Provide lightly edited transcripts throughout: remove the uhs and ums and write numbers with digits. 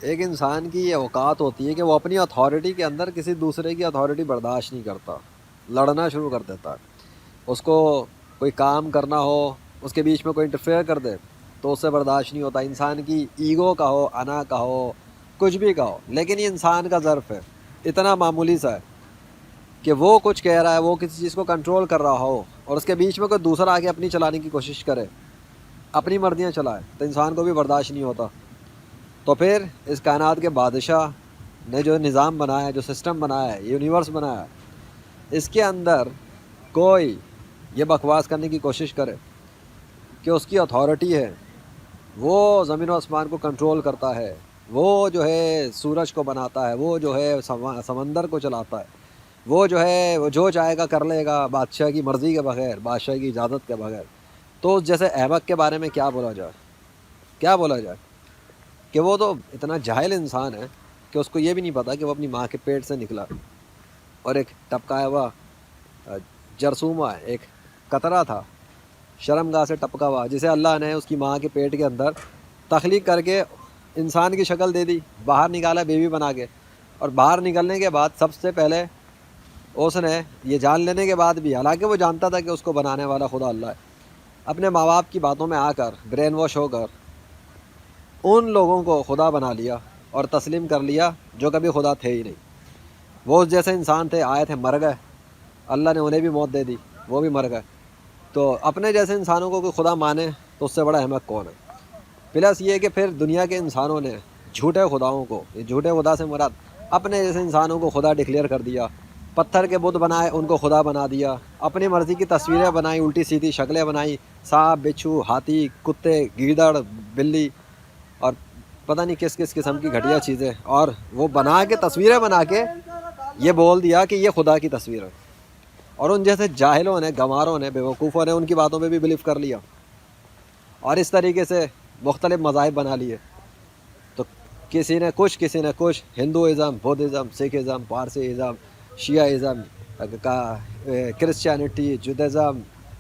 ایک انسان کی یہ اوقات ہوتی ہے کہ وہ اپنی اتھارٹی کے اندر کسی دوسرے کی اتھارٹی برداشت نہیں کرتا، لڑنا شروع کر دیتا ہے۔ اس کو کوئی کام کرنا ہو، اس کے بیچ میں کوئی انٹرفیئر کر دے تو اس سے برداشت نہیں ہوتا۔ انسان کی ایگو کا ہو، انا کا ہو، کچھ بھی کا ہو، لیکن یہ انسان کا ظرف ہے، اتنا معمولی سا ہے کہ وہ کچھ کہہ رہا ہے، وہ کسی چیز کو کنٹرول کر رہا ہو اور اس کے بیچ میں کوئی دوسرا آگے اپنی چلانے کی کوشش کرے، اپنی مرضیاں چلائے، تو انسان کو بھی برداشت نہیں ہوتا۔ تو پھر اس کائنات کے بادشاہ نے جو نظام بنایا ہے، جو سسٹم بنایا ہے، یونیورس بنایا ہے، اس کے اندر کوئی یہ بکواس کرنے کی کوشش کرے کہ اس کی اتھارٹی ہے، وہ زمین و آسمان کو کنٹرول کرتا ہے، وہ جو ہے سورج کو بناتا ہے، وہ جو ہے سمندر کو چلاتا ہے، وہ جو ہے وہ جو چاہے گا کر لے گا بادشاہ کی مرضی کے بغیر، بادشاہ کی اجازت کے بغیر، تو اس جیسے احمق کے بارے میں کیا بولا جائے؟ کیا بولا جائے کہ وہ تو اتنا جاہل انسان ہے کہ اس کو یہ بھی نہیں پتا کہ وہ اپنی ماں کے پیٹ سے نکلا، اور ایک ٹپکایا ہوا جرثومہ ہے، ایک قطرہ تھا شرمگاہ سے ٹپکا ہوا، جسے اللہ نے اس کی ماں کے پیٹ کے اندر تخلیق کر کے انسان کی شکل دے دی، باہر نکالا بیوی بنا کے، اور باہر نکلنے کے بعد سب سے پہلے اس نے یہ جان لینے کے بعد بھی، حالانکہ وہ جانتا تھا کہ اس کو بنانے والا خدا اللہ ہے، اپنے ماں باپ کی باتوں میں آ کر برین واش ہو کر ان لوگوں کو خدا بنا لیا اور تسلیم کر لیا جو کبھی خدا تھے ہی نہیں۔ وہ اس جیسے انسان تھے، آئے تھے، مر گئے، اللہ نے انہیں بھی موت دے دی، وہ بھی مر گئے۔ تو اپنے جیسے انسانوں کو کوئی خدا مانے تو اس سے بڑا احمق کون ہے؟ پلس یہ کہ پھر دنیا کے انسانوں نے جھوٹے خداؤں کو، یہ جھوٹے خدا سے مراد اپنے جیسے انسانوں کو خدا ڈکلیئر کر دیا، پتھر کے بت بنائے ان کو خدا بنا دیا، اپنی مرضی کی تصویریں بنائی، الٹی سیدھی شکلیں بنائی، سانپ، بچھو، ہاتھی، کتے، گیدڑ، بلی، اور پتہ نہیں کس کس قسم کی گھٹیا چیزیں، اور وہ بنا کے تصویریں بنا کے یہ بول دیا کہ یہ خدا کی تصویر ہے، اور ان جیسے جاہلوں نے، گنواروں نے، بیوقوفوں نے ان کی باتوں پہ بھی بلیو کر لیا، اور اس طریقے سے مختلف مذاہب بنا لیے۔ تو کسی نے کچھ ہندوازم، بدھزم، سکھ ازم، پارسی ازم، شیعہ ازم، کرسچینٹی، جودازم،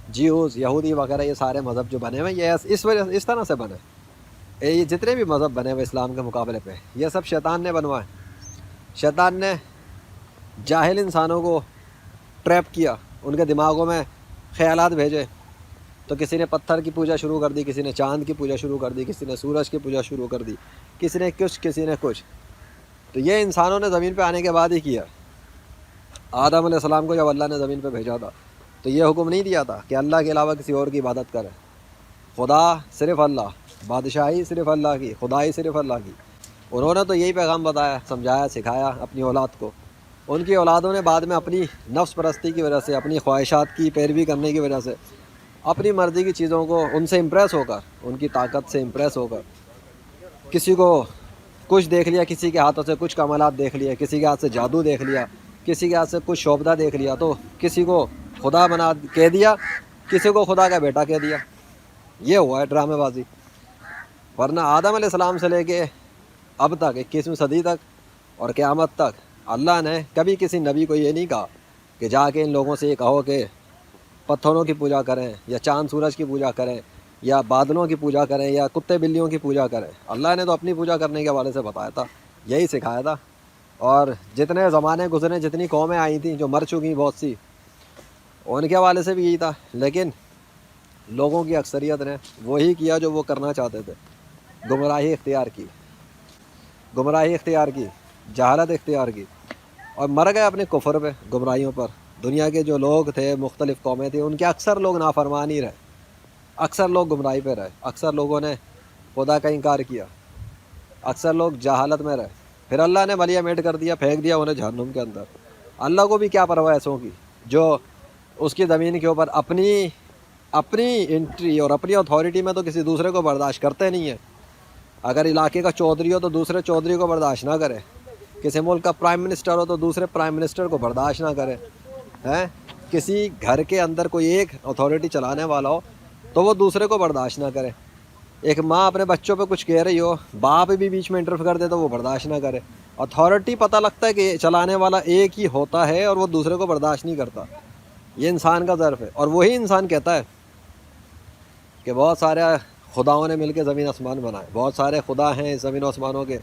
جیوز، یہودی وغیرہ، یہ سارے مذہب جو بنے ہوئے یہ اس وجہ اس طرح سے بنے، یہ جتنے بھی مذہب بنے ہوئے اسلام کے مقابلے پہ، یہ سب شیطان نے بنوائے۔ شیطان نے جاہل انسانوں کو ٹریپ کیا، ان کے دماغوں میں خیالات بھیجے، تو کسی نے پتھر کی پوجا شروع کر دی، کسی نے چاند کی پوجا شروع کر دی، کسی نے سورج کی پوجا شروع کر دی، کسی نے کچھ۔ تو یہ انسانوں نے زمین پہ آنے کے بعد ہی کیا۔ آدم علیہ السلام کو جب اللہ نے زمین پہ بھیجا تھا تو یہ حکم نہیں دیا تھا کہ اللہ کے علاوہ کسی اور کی عبادت کرے، خدا صرف اللہ، بادشاہی صرف اللہ کی، خدائی صرف اللہ کی۔ انہوں نے تو یہی پیغام بتایا، سمجھایا، سکھایا اپنی اولاد کو۔ ان کی اولادوں نے بعد میں اپنی نفس پرستی کی وجہ سے، اپنی خواہشات کی پیروی کرنے کی وجہ سے، اپنی مرضی کی چیزوں کو ان سے امپریس ہو کر، ان کی طاقت سے امپریس ہو کر، کسی کو کچھ دیکھ لیا، کسی کے ہاتھوں سے کچھ کمالات دیکھ لیے، کسی کے ہاتھ سے جادو دیکھ لیا، کسی کے ہاتھ سے کچھ شعبدہ دیکھ لیا، تو کسی کو خدا بنا کہہ دیا، کسی کو خدا کا بیٹا کہہ دیا۔ یہ ہوا ہے ڈرامے بازی۔ ورنہ آدم علیہ السلام سے لے کے اب تک 21ویں صدی تک اور قیامت تک اللہ نے کبھی کسی نبی کو یہ نہیں کہا کہ جا کے ان لوگوں سے یہ کہو کہ پتھروں کی پوجا کریں، یا چاند سورج کی پوجا کریں، یا بادلوں کی پوجا کریں، یا کتے بلیوں کی پوجا کریں۔ اللہ نے تو اپنی پوجا کرنے کے حوالے سے بتایا تھا، یہی سکھایا تھا۔ اور جتنے زمانے گزرے، جتنی قومیں آئی تھیں جو مر چکی بہت سی، ان کے حوالے سے بھی یہی تھا، لیکن لوگوں کی اکثریت نے وہی کیا جو وہ کرنا چاہتے تھے، گمراہی اختیار کی، جہالت اختیار کی، اور مر گئے اپنے کفر پہ، گمراہیوں پر۔ دنیا کے جو لوگ تھے، مختلف قومیں تھیں، ان کے اکثر لوگ نافرمان ہی رہے، اکثر لوگ گمراہی پہ رہے، اکثر لوگوں نے خدا کا انکار کیا، اکثر لوگ جہالت میں رہے۔ پھر اللہ نے ملیا میٹ کر دیا، پھینک دیا انہیں جہنم کے اندر۔ اللہ کو بھی کیا پرواہ ایسوں کی جو اس کی زمین کے اوپر اپنی انٹری اور اپنی اتھارٹی میں تو کسی دوسرے کو برداشت کرتے نہیں ہیں۔ اگر علاقے کا چودھری ہو تو دوسرے چودھری کو برداشت نہ کرے، کسی ملک کا پرائم منسٹر ہو تو دوسرے پرائم منسٹر کو برداشت نہ کرے، کسی گھر کے اندر کوئی ایک اتھارٹی چلانے والا ہو تو وہ دوسرے کو برداشت نہ کرے۔ ایک ماں اپنے بچوں پہ کچھ کہہ رہی ہو، باپ بھی بیچ میں انٹرفیئر کر دے تو وہ برداشت نہ کرے۔ اتھارٹی پتہ لگتا ہے کہ چلانے والا ایک ہی ہوتا ہے اور وہ دوسرے کو برداشت نہیں کرتا۔ یہ انسان کا ظرف ہے، اور وہی انسان کہتا ہے کہ بہت سارے خداؤں نے مل کے زمین آسمان بنائے، بہت سارے خدا ہیں اس زمین و آسمانوں کے،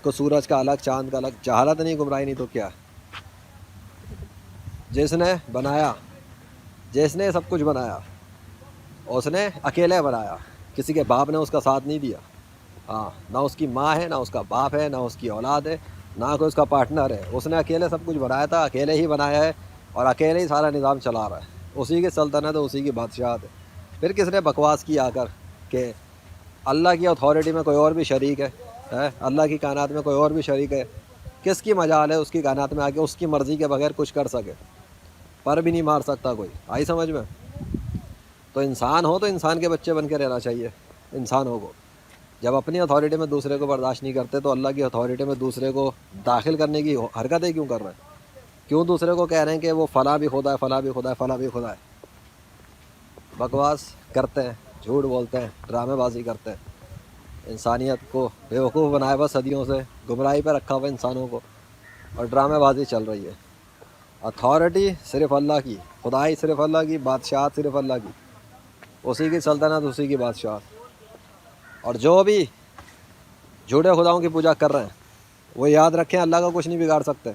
کو سورج کا الگ چاند کا الگ، جہالت نہیں گمراہی نہیں تو کیا؟ جس نے بنایا، جس نے سب کچھ بنایا اس نے اکیلے بنایا، کسی کے باپ نے اس کا ساتھ نہیں دیا، ہاں، نہ اس کی ماں ہے، نہ اس کا باپ ہے، نہ اس کی اولاد ہے، نہ کوئی اس کا پارٹنر ہے، اس نے اکیلے سب کچھ بنایا تھا، اکیلے ہی بنایا ہے اور اکیلے ہی سارا نظام چلا رہا ہے، اسی کی سلطنت ہے، اسی کی بادشاہت ہے۔ پھر کس نے بکواس کی آ کر کہ اللہ کی اتھارٹی میں کوئی اور بھی شریک ہے، اللہ کی کائنات میں کوئی اور بھی شریک ہے؟ کس کی مجال ہے اس کی کائنات میں آ کے اس کی مرضی کے بغیر کچھ کر سکے؟ پر بھی نہیں مار سکتا کوئی، آئی سمجھ میں؟ تو انسان ہو تو انسان کے بچے بن کے رہنا چاہیے انسانوں کو۔ جب اپنی اتھارٹی میں دوسرے کو برداشت نہیں کرتے تو اللہ کی اتھارٹی میں دوسرے کو داخل کرنے کی حرکتیں کیوں کر رہے ہیں؟ کیوں دوسرے کو کہہ رہے ہیں کہ وہ فلاں بھی خدا ہے، فلاں بھی خدا ہے، فلاں بھی خدا ہے؟ بکواس کرتے ہیں، جھوٹ بولتے ہیں، ڈرامے بازی کرتے ہیں، انسانیت کو بیوقوف بنائے بس صدیوں سے گمراہی پہ رکھا ہوا انسانوں کو، اور ڈرامے بازی چل رہی ہے۔ اتھارٹی صرف اللہ کی، خدائی صرف اللہ کی، بادشاہت صرف اللہ کی، اسی کی سلطنت، اسی کی بادشاہت۔ اور جو بھی جھوٹے خداؤں کی پوجا کر رہے ہیں وہ یاد رکھیں اللہ کا کچھ نہیں بگاڑ سکتے،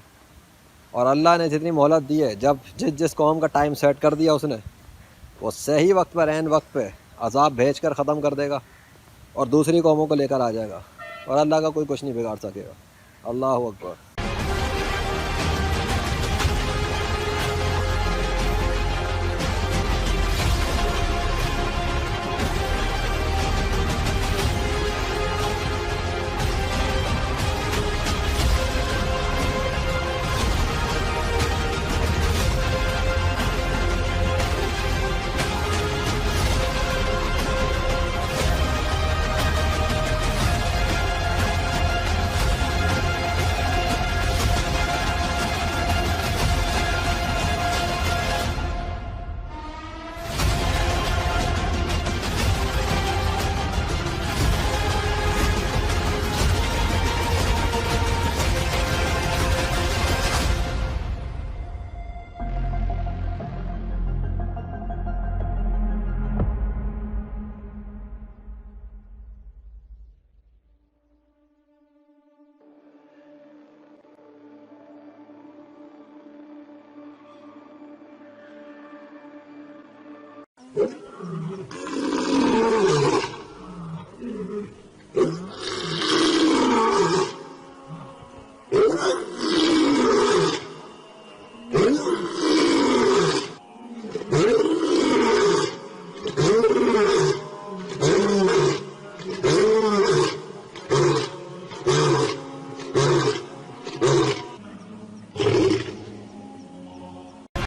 اور اللہ نے جتنی مہلت دی ہے، جب جس قوم کا ٹائم سیٹ کر دیا اس نے، وہ صحیح وقت پر عین وقت پہ عذاب بھیج کر ختم کر دے گا اور دوسری قوموں کو لے کر آ جائے گا، اور اللہ کا کوئی کچھ نہیں بگاڑ سکے گا۔ اللہ اکبر۔